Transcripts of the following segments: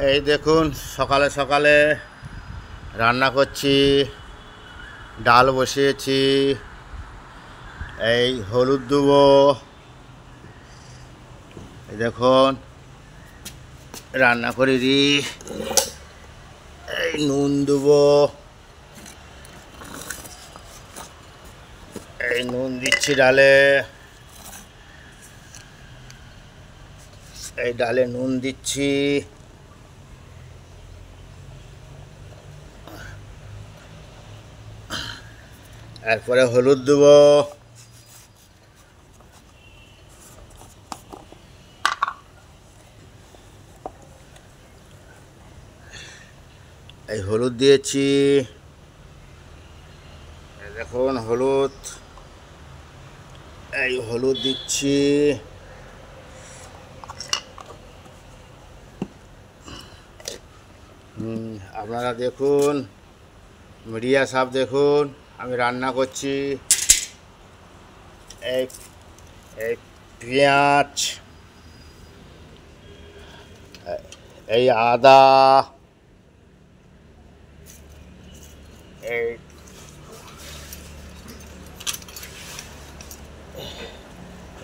এই দেখুন সকালে সকালে রান্না করছি, ডাল বসিয়েছি, এই হলুদ দেবো, এই দেখুন রান্না করে দিই, এই নুন দেবো, এই নুন দিচ্ছি ডালে, এই ডালে নুন দিচ্ছি, এরপরে হলুদ দেবো, এই হলুদ দিয়েছি, দেখুন হলুদ, এই হলুদ দিচ্ছি, আপনারা দেখুন, মিডিয়া সাহেব দেখুন আমি রান্না করছি। এই এই পেঁয়াজ, এই আদা, এই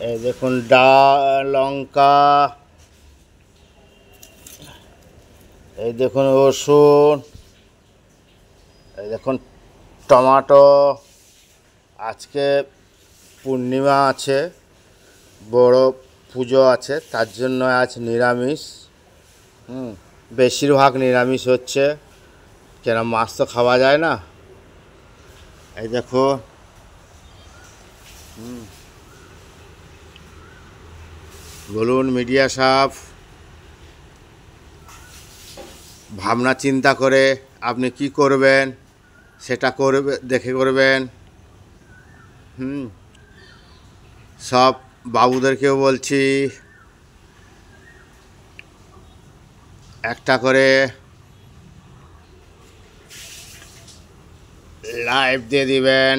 এই দেখুন লঙ্কা, এই দেখুন রসুন, এই দেখুন টমাটো। আজকে পূর্ণিমা আছে, বড় পুজো আছে, তার জন্য আজ নিরামিষ। বেশিরভাগ নিরামিষ হচ্ছে, কেন মাছ তো খাওয়া যায় না। এই দেখো বলুন মিডিয়া সাহেব, ভাবনা চিন্তা করে আপনি কি করবেন সেটা দেখে করবেন। সব বাবুদেরকেও বলছি, একটা করে লাইভ দিয়ে দিবেন।